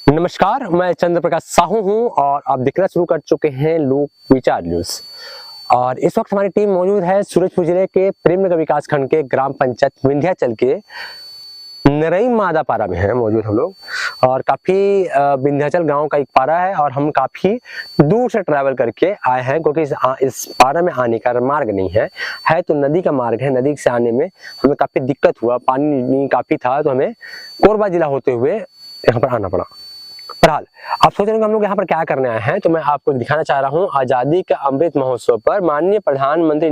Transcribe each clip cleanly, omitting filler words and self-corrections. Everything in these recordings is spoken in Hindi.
नमस्कार, मैं चंद्र प्रकाश साहू हूं और आप देखना शुरू कर चुके हैं लोक विचार न्यूज। और इस वक्त हमारी टीम मौजूद है सूरजपुर जिले के प्रेमनगर विकास खंड के ग्राम पंचायत विंध्याचल के नरई मादा पारा में है मौजूद हम लोग। और काफी विंध्याचल गांव का एक पारा है और हम काफी दूर से ट्रैवल करके आए हैं क्योंकि इस पारा में आने का मार्ग नहीं है तो नदी का मार्ग है। नदी से आने में हमें काफी दिक्कत हुआ, पानी काफी था तो हमें कोरबा जिला होते हुए यहाँ पर आना पड़ा। बहरहाल आप सोच रहे हैं हम लोग यहाँ पर क्या करने आए हैं, तो मैं आपको दिखाना चाह रहा हूँ आजादी का अमृत महोत्सव पर माननीय प्रधानमंत्री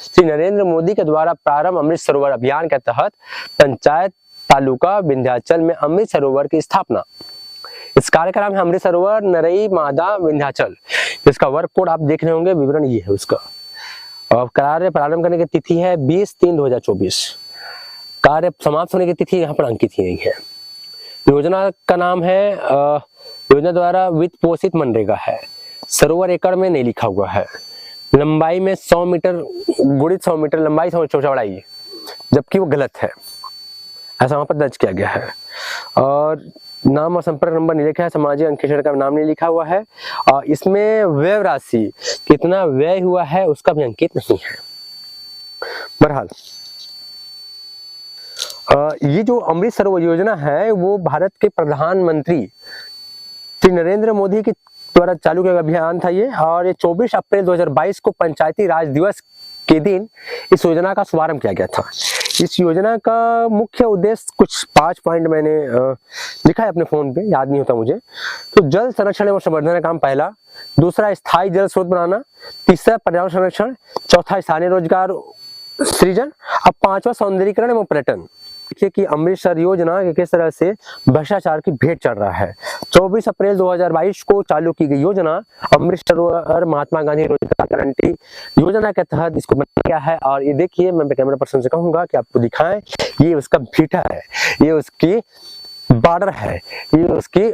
श्री नरेंद्र मोदी के द्वारा प्रारंभ अमृत सरोवर अभियान के तहत पंचायत तालुका विंध्याचल में अमृत सरोवर की स्थापना। इस कार्य का नाम है अमृत सरोवर नरई मादा विंध्याचल। इसका वर्क कोड आप देख रहे होंगे, विवरण ये है उसका। और कार्य प्रारंभ करने की तिथि है 20/3/2024। कार्य समाप्त होने की तिथि यहाँ पर अंकित की गई है। योजना का नाम है योजना द्वारा वित्त पोषित मनरेगा है। सरोवर एकड़ में नहीं लिखा हुआ है। लंबाई में 100 मीटर गुणित 100 मीटर लंबाई, 100 चौड़ाई, जबकि वो गलत है, ऐसा वहां पर दर्ज किया गया है। और नाम और संपर्क नंबर नहीं लिखा है, सामाजिक अंकेक्षण का नाम नहीं लिखा हुआ है। और इसमें व्यय राशि कितना व्यय हुआ है उसका भी अंकित नहीं है। बहरहाल ये जो अमृत सरोवर योजना है वो भारत के प्रधानमंत्री श्री नरेंद्र मोदी के द्वारा चालू किया गया अभियान था ये। और ये 24 अप्रैल 2022 को पंचायती राज दिवस के दिन इस योजना का शुभारंभ किया गया था। इस योजना का मुख्य उद्देश्य कुछ 5 पॉइंट मैंने लिखा है अपने फोन पे, याद नहीं होता मुझे। तो जल संरक्षण एवं संवर्धन का काम पहला, दूसरा स्थायी जल स्रोत बनाना, तीसरा पर्यावरण संरक्षण, चौथा स्थानीय रोजगार सृजन, अब 5वां सौंदर्यीकरण एवं पर्यटन। देखिए कि अमृतसर योजना किस तरह से भ्रष्टाचार की भेंट चढ़ रहा है। 24 अप्रैल 2022 को चालू की गई योजना अमृत सरोवर महात्मा गांधी रोजगार गारंटी योजना के तहत इसको बनाया गया है। और ये देखिए, मैं कैमरा पर्सन से कहूंगा कि आपको दिखाएं, ये उसका भीटा है, ये उसकी बॉर्डर है, ये उसकी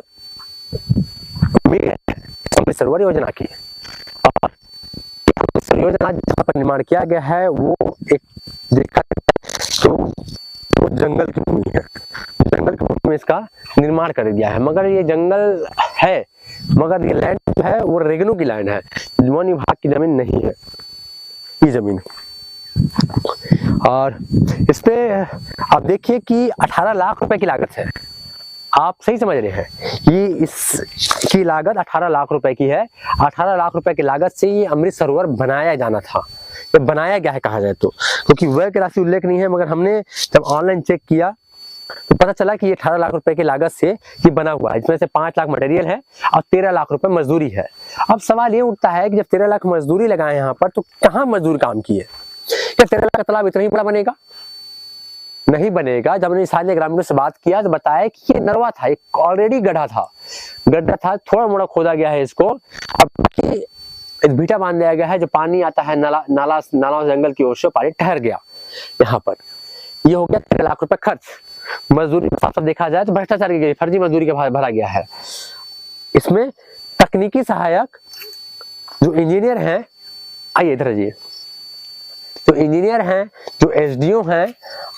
अमृत सरोवर योजना की। और योजना जहाँ पर निर्माण किया गया है वो एक देखा तो जंगल की भूमि है। जंगल की भूमि में इसका निर्माण कर दिया है, मगर ये जंगल है, मगर ये लैंड जो है वो रेगनू की लैंड है, वन विभाग की जमीन नहीं है ये जमीन। और इसपे आप देखिए कि 18 लाख रुपए की लागत है। आप सही समझ रहे हैं, ये इसकी लागत 18 लाख रुपए की है। 18 लाख रुपए की लागत से ये अमृत सरोवर बनाया जाना था। ये बनाया गया है कहा जाए तो, क्योंकि व्यय की राशि उल्लेख नहीं है, मगर हमने जब ऑनलाइन चेक किया तो पता चला कि ये 18 लाख रुपए की लागत से ये बना हुआ है। इसमें से 5 लाख मटेरियल है और 13 लाख रुपए मजदूरी है। अब सवाल ये उठता है कि जब 13 लाख मजदूरी लगाए यहाँ पर, तो कहाँ मजदूर काम किए? क्या 13 लाख का तालाब इतना ही बड़ा बनेगा? नहीं बनेगा। जब हमने स्थानीय ग्रामीणों से बात किया तो बताया कि ये नरवा था, एक ऑलरेडी गड्ढा था, थोड़ा मोड़ा खोदा गया है इसको। अब भीटा बांध दिया गया है, जो पानी आता है नाला जंगल की ओर से पानी ठहर गया यहाँ पर। ये हो गया 13 लाख रुपए खर्च। मजदूरी के साथ देखा जाए तो भ्रष्टाचार की गई, फर्जी मजदूरी का भरा गया है। इसमें तकनीकी सहायक जो इंजीनियर हैं, आइए इधर आइए, जो इंजीनियर हैं, जो एसडीओ हैं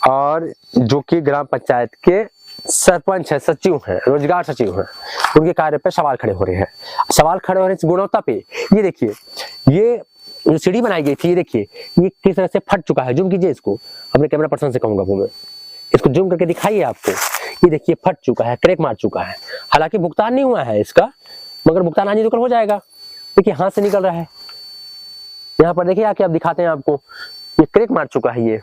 और जो कि ग्राम पंचायत के सरपंच है, सचिव हैं, रोजगार सचिव हैं, उनके कार्य पे सवाल खड़े हो रहे हैं। सवाल खड़े हो रहे हैं गुणवत्ता पे। ये देखिए, ये जो सीढ़ी बनाई गई थी, ये देखिए ये किस तरह से फट चुका है। जूम कीजिए इसको, अपने कैमरा पर्सन से कहूंगा वो, मैं इसको जूम करके दिखाइए आपको। ये देखिए फट चुका है, क्रैक मार चुका है। हालांकि भुगतान नहीं हुआ है इसका, मगर भुगतान आज ही तो कल हो जाएगा। देखिए हाथ से निकल रहा है। यहाँ पर देखिए आके आप दिखाते हैं आपको, ये क्रैक मार चुका है। ये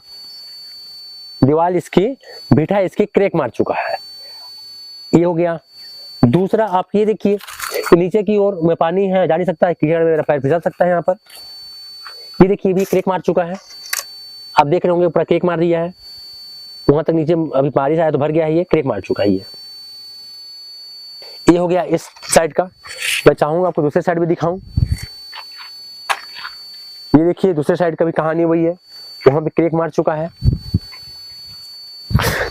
दीवार इसकी भीटा इसकी क्रैक मार चुका है। ये हो गया। दूसरा आप ये देखिए, नीचे की ओर में पानी है, जा नहीं सकता है, कीचड़ में मेरा पैर फिसल सकता है यहाँ पर। ये देखिए भी क्रैक मार चुका है। आप देख रहे होंगे पूरा क्रैक मार दिया है, वहां तक नीचे अभी बारिश आया तो भर गया है, ये क्रैक मार चुका है। ये हो गया इस साइड का। मैं चाहूंगा आपको दूसरे साइड भी दिखाऊं। ये देखिए दूसरे साइड का भी कहानी वही है, वहां भी क्रैक मार चुका है।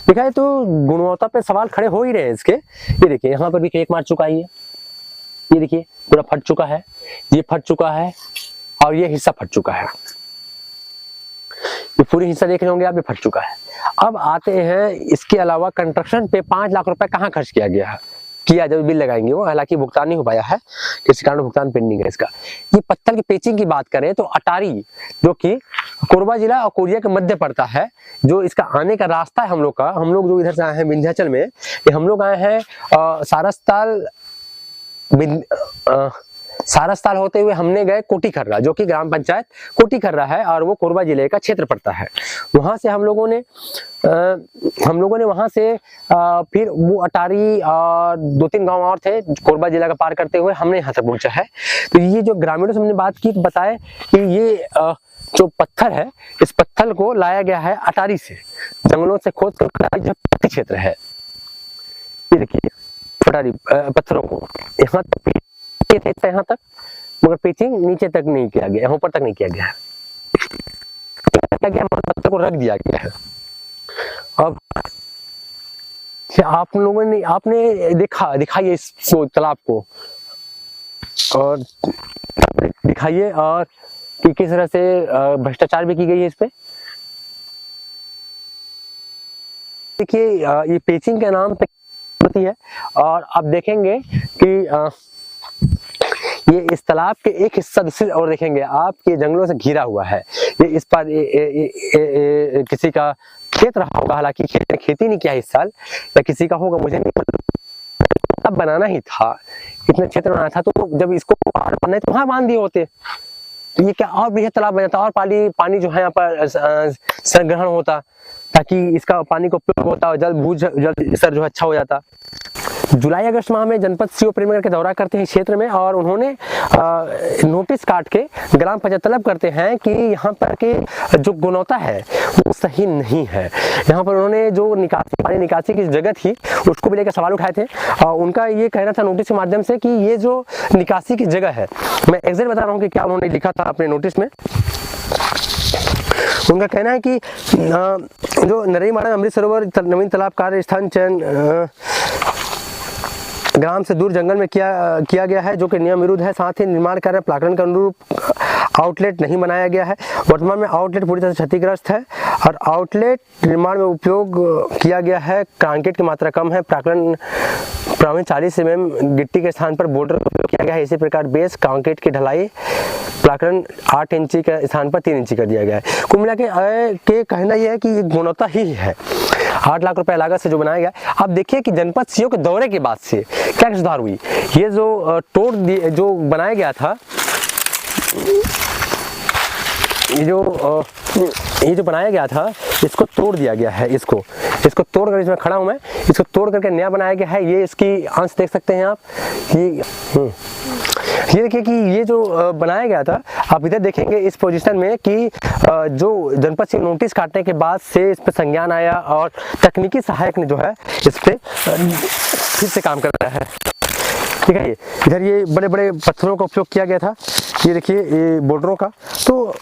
देखा है तो गुणवत्ता पे सवाल खड़े हो ही रहे हैं इसके। ये देखिए यहाँ पर भी क्रैक मार चुका है। ये देखिए पूरा फट चुका है, ये फट चुका है और ये हिस्सा फट चुका है। ये पूरी हिस्सा देख रहे होंगे आप, ये फट चुका है। अब आते हैं इसके अलावा कंस्ट्रक्शन पे 5 लाख रुपए कहाँ खर्च किया गया है, किया जब बिल लगाएंगे वो, हालांकि भुगतान नहीं हो पाया है, किसी कारण भुगतान पेंडिंग है इसका। ये पत्थर की पेचिंग की बात करें तो अटारी जो कि कोरबा जिला और कोरिया के मध्य पड़ता है, जो इसका आने का रास्ता है हम लोग का, हम लोग जो इधर से आए हैं विंध्याचल में, ये हम लोग आए हैं सारसताल होते हुए हमने गए कोटी खर्रा, जो कि ग्राम पंचायत कोटी खर्रा है और वो कोरबा जिले का क्षेत्र पड़ता है। वहां से हम लोगों ने वहां से फिर वो अटारी और 2-3 गांव और थे कोरबा जिला का पार करते हुए हमने यहाँ तक पहुंचा है। तो ये जो ग्रामीणों से हमने बात की तो बताए कि ये जो पत्थर है, इस पत्थर को लाया गया है अटारी से, जंगलों से खोद कर क्षेत्र है। ये देखिए अटारी पत्थरों को यहाँ तक थे यहाँ तक, मगर पिचिंग नीचे तक नहीं किया गया, ऊपर तक नहीं किया गया है, पत्थर को रख दिया गया है। अब आप लोगों ने आपने दिखाइए इस तालाब को और दिखाइए और कि किस तरह से भ्रष्टाचार भी की गई है इस पे। देखिए ये पेचिंग के नाम पे होती है और आप देखेंगे कि ये इस तालाब के एक हिस्सा दूसरी और देखेंगे आप कि जंगलों से घिरा हुआ है। ये इस पर किसी का खेत रहा होगा, हालांकि खेती नहीं किया इस साल, या किसी का होगा मुझे नहीं पता। अब बनाना ही था, इतना क्षेत्र बनाना था, तो जब इसको बनाए तो वहां बांध दिए होते तो ये क्या और भी तालाब बन जाता और पानी जो है यहाँ पर संग्रहण होता, ताकि इसका पानी को उपयोग होता और जल स्तर जो अच्छा हो जाता। जुलाई अगस्त माह में जनपद सीओ प्रेमनगर के दौरा करते हैं क्षेत्र में और उन्होंने नोटिस काट के ग्राम पंचायत तलब करते हैं कि यहाँ पर के जो गुणवत्ता है वो सही नहीं है। यहाँ पर उन्होंने जो पानी निकासी की जगह थी उसको भी लेकर सवाल उठाए थे और उनका ये कहना था नोटिस के माध्यम से कि ये जो निकासी की जगह है, मैं एग्जैक्ट बता रहा हूँ कि क्या उन्होंने लिखा था अपने नोटिस में। उनका कहना है कि जो नरई माड़ा अमृत सरोवर नवीन तालाब कार्य स्थान चयन ग्राम से दूर जंगल में किया गया है, जो कि नियम विरुद्ध है। साथ ही निर्माण कार्य प्राकलन के अनुरूप आउटलेट नहीं बनाया गया है। वर्तमान में आउटलेट पूरी तरह से क्षतिग्रस्त है और आउटलेट निर्माण में उपयोग किया गया है कंक्रीट की मात्रा कम है। प्राकलन 40 mm गिट्टी के स्थान पर बोर्डर का उपयोग किया गया है। इसी प्रकार बेस कंक्रीट की ढलाई प्राकलन 8 इंची के स्थान पर 3 इंची कर दिया गया है। कुल मिला के कहना यह है कि ये गुणवत्ता ही है। 8 लाख रुपए लागत से जो बनाया गया। अब देखिए कि जनपद सीओ के दौरे के बाद से क्या सुधार हुई। ये जो बनाया गया था, ये जो बनाया गया था इसको तोड़ दिया गया है। इसको तोड़कर, इसमें खड़ा हूं मैं, इसको तोड़ करके नया बनाया गया है। ये इसकी अंश देख सकते हैं आप। ये देखिए कि ये जो बनाया गया था, आप इधर देखेंगे इस पोजीशन में कि जो जनपद से नोटिस काटने के बाद से इस पर संज्ञान आया और तकनीकी सहायक ने जो है इस पे फिर से काम कर रहा है। ठीक है, इधर ये बड़े बड़े पत्थरों का उपयोग किया गया था। ये देखिए ये बोल्डरों का, तो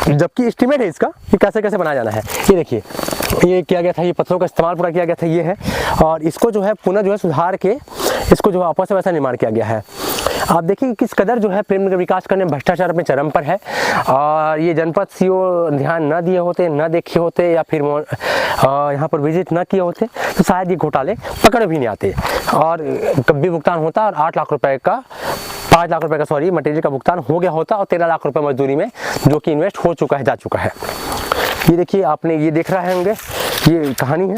जबकि एस्टीमेट है इसका कि कैसे कैसे बनाया जाना है। ये देखिए ये किया गया था, ये पत्थरों का इस्तेमाल पूरा किया गया था, ये है। और इसको जो है पुनः जो है सुधार के इसको जो है आपस में वैसा निर्माण किया गया है। आप देखिए किस कदर जो है प्रेमनगर विकास करने भ्रष्टाचार अपने चरम पर है। और ये जनपद सीओ ध्यान न दिए होते, न देखे होते, या फिर यहाँ पर विजिट न किए होते तो शायद ये घोटाले पकड़ भी नहीं आते और कभी भुगतान होता और 8 लाख रुपए का 5 लाख रुपए का मटेरियल का भुगतान हो गया होता और 13 लाख रुपए मजदूरी में जो कि इन्वेस्ट हो चुका है, जा चुका है। ये देखिए आपने ये देख रहे होंगे, ये कहानी है।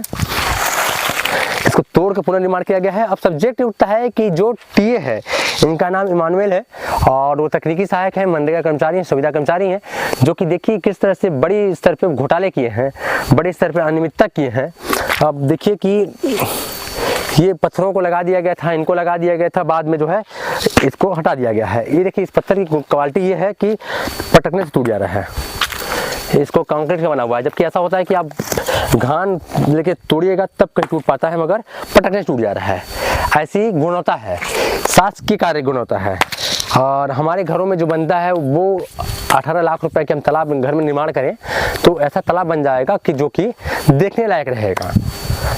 इसको तोड़ के पुनर्निर्माण किया गया है। अब सब्जेक्ट उठता है कि जो टीए है, इनका नाम इमानुएल है और वो तकनीकी सहायक है, मनरेगा कर्मचारी हैं, सुविधा कर्मचारी हैं, जो कि देखिए किस तरह से बड़ी स्तर पे घोटाले किए हैं, बड़े स्तर पे अनियमितता किए हैं। अब देखिए कि ये पत्थरों को लगा दिया गया था, इनको लगा दिया गया था, बाद में जो है इसको हटा दिया गया है। ये देखिए इस पत्थर की क्वालिटी ये है कि पटकने से टूट जा रहा है। इसको कंक्रीट का बना हुआ है, जबकि ऐसा होता है कि आप घान लेके तोड़िएगा तब कहीं टूट पाता है, मगर पटकने से टूट जा रहा है। ऐसी गुणवत्ता है, शासकीय कार्य गुणवत्ता है। और हमारे घरों में जो बनता है वो 18 लाख रुपए के हम तालाब घर में निर्माण करें तो ऐसा तालाब बन जाएगा कि जो कि देखने लायक रहेगा,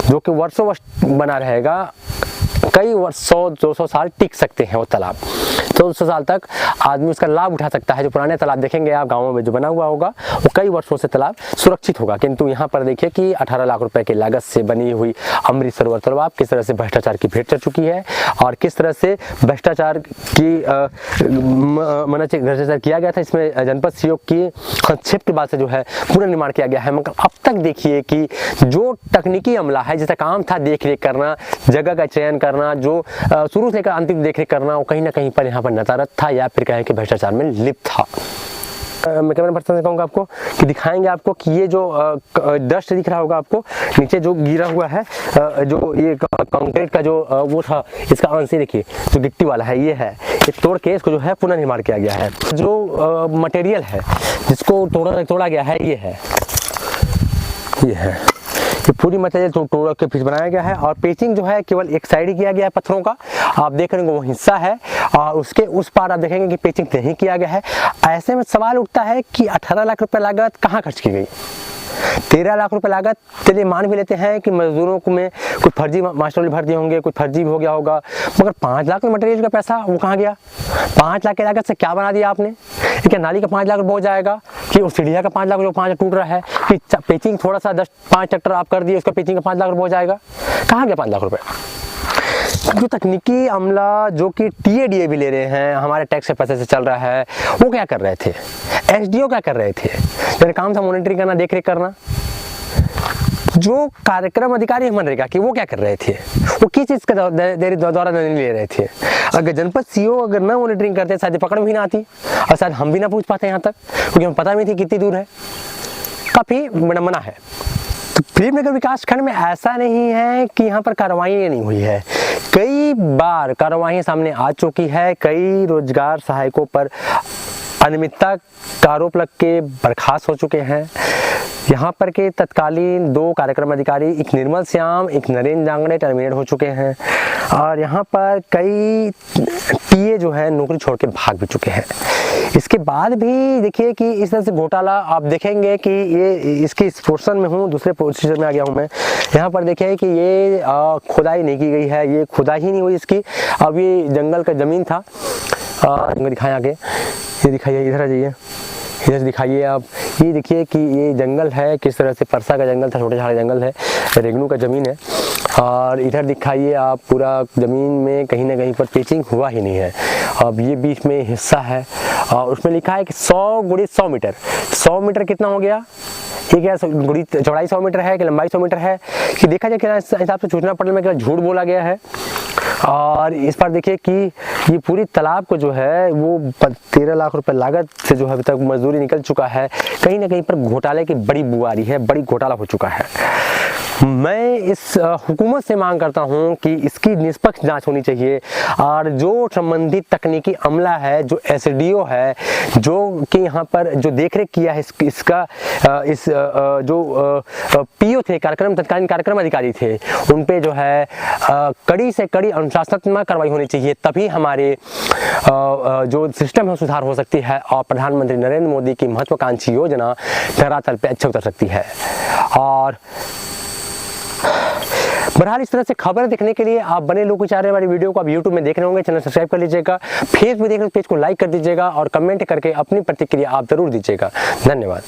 जो कि वर्षों वर्ष बना रहेगा, कई वर्ष 100-200 साल टिक सकते हैं वो तालाब। 100 साल तक आदमी उसका लाभ उठा सकता है। जो पुराने तालाब देखेंगे आप गाँवों में जो बना हुआ होगा वो कई वर्षों से तालाब सुरक्षित होगा, किंतु यहाँ पर देखिए कि 18 लाख रुपए की लागत से बनी हुई अमृत सरोवर तालाब किस तरह से भ्रष्टाचार की भेंट चढ़ चुकी है और किस तरह से भ्रष्टाचार की भ्रष्टाचार किया गया था। इसमें जनपद सीओ की हस्तक्षेप के बाद से जो है पुनर्निर्माण किया गया है, मगर अब तक देखिए कि जो तकनीकी अमला है, जिसका काम था देख रेख करना, जगह का चयन करना, जो शुरू से लेकर अंतिम देख रेख करना, वो कहीं ना कहीं पर यहाँ पर नदारत था या फिर कहें कि भ्रष्टाचार में लिप्त था। मैं कैमरा पर्सन से कहूँगा आपको कि दिखाएंगे आपको कि ये जो डस्ट दिख रहा होगा आपको नीचे जो गिरा हुआ है, जो ये कंक्रीट का जो वो था, इसका अंश देखिए जो गिट्टी वाला है ये है, ये तोड़ के इसको जो है पुनर्निर्माण किया गया है। जो मटेरियल है जिसको तोड़ा गया है ये है ये पूरी मटेरियल तोड़ के फिर बनाया गया है और पेचिंग जो है केवल एक साइड ही किया गया है पत्थरों का। आप देख रहे हैं वो हिस्सा है और उसके उस पार आप देखेंगे कि पेचिंग नहीं किया गया है। ऐसे में सवाल उठता है कि 18 लाख रुपए लागत कहाँ खर्च की गई। 13 लाख रुपए लागत चलिए मान भी लेते हैं कि मजदूरों को में कुछ फर्जी मास्टर भर दिए होंगे, कुछ फर्जी भी हो गया होगा, मगर 5 लाख मटेरियल का पैसा वो कहाँ गया। 5 लाख की लागत से क्या बना दिया आपने? क्या नाली का 5 लाख रुपये हो जाएगा कि उस सीढ़िया का 5 लाख जो 5 टूट रहा है कि पेचिंग थोड़ा सा 10-5 ट्रैक्टर आप कर दिए उसका पेचिंग का 5 लाख रुपये हो जाएगा? कहाँ गया 5 लाख रुपये? जो तकनीकी अमला जो कि टीएडीए भी ले रहे हैं, हमारे टैक्स के पैसे से चल रहा है, वो क्या कर रहे थे? एसडीओ क्या कर रहे थे? मेरा काम था मॉनिटरिंग करना, देख रेख करना। जो कार्यक्रम अधिकारी मनरेगा कि वो क्या कर रहे थे? वो किस चीज़ का दौरा नहीं ले रहे थे? अगर जनपद सीओ अगर न मॉनिटरिंग करते शायद पकड़ भी ना आती और शायद हम भी ना पूछ पाते यहाँ तक, क्योंकि हमें पता नहीं थी कितनी दूर है। काफ़ी विडंबना है। तो प्रेमनगर विकास खंड में ऐसा नहीं है कि यहाँ पर कार्रवाई नहीं हुई है, कई बार कार्रवाई सामने आ चुकी है। कई रोजगार सहायकों पर अनियमितता का आरोप लग के बर्खास्त हो चुके हैं। यहाँ पर के तत्कालीन 2 कार्यक्रम अधिकारी, एक निर्मल श्याम, एक नरेंद्र जांगड़े टर्मिनेट हो चुके हैं और यहाँ पर कई टीए जो है नौकरी छोड़ के भाग भी चुके हैं। इसके बाद भी देखिए कि इस तरह से घोटाला आप देखेंगे कि ये इसकी इस पोर्शन में हूँ, दूसरे पोर्शन में आ गया हूँ मैं। यहाँ पर देखिए कि ये खुदाई नहीं की गई है, ये खुदाई ही नहीं हुई इसकी। अब ये जंगल का ज़मीन था, दिखाएं आगे, ये दिखाइए, इधर आ जाइए, इधर दिखाइए आप। ये देखिए कि ये जंगल है, किस तरह से परसा का जंगल था, छोटे छोटे जंगल है, रेगनू का ज़मीन है। और इधर दिखाइए आप पूरा ज़मीन में कहीं ना कहीं पर पेचिंग हुआ ही नहीं है। अब ये बीच में हिस्सा है और उसमें लिखा है कि 100 × 100 मीटर। 100 मीटर कितना हो गया? ये क्या चौड़ाई 100 मीटर है कि लंबाई 100 मीटर है कि देखा जाए किस हिसाब से सूचना पटल में क्या झूठ बोला गया है। और इस पर देखिए कि ये पूरी तालाब को जो है वो 13 लाख रुपए लागत से जो है अभी तक मजदूरी निकल चुका है। कहीं ना कहीं पर घोटाले की बड़ी बुआरी है, बड़ी घोटाला हो चुका है। मैं इस हुकूमत से मांग करता हूं कि इसकी निष्पक्ष जांच होनी चाहिए और जो संबंधित तकनीकी अमला है, जो एसडीओ है, जो कि यहाँ पर जो देखरेख किया है इसका जो पीओ थे, तत्कालीन कार्यक्रम अधिकारी थे, उन पे जो है कड़ी से कड़ी अनुशासनात्मक कार्रवाई होनी चाहिए। तभी हमारे जो सिस्टम है सुधार हो सकती है और प्रधानमंत्री नरेंद्र मोदी की महत्वाकांक्षी योजना धरातल पे अच्छे उतर सकती है। और बहरहाल इस तरह से खबर देखने के लिए आप बने लोग विचार हमारी वीडियो को आप यूट्यूब में देख रहे होंगे, चैनल सब्सक्राइब कर लीजिएगा, फेसबुक देख रहे पेज को लाइक कर दीजिएगा और कमेंट करके अपनी प्रतिक्रिया आप जरूर दीजिएगा। धन्यवाद।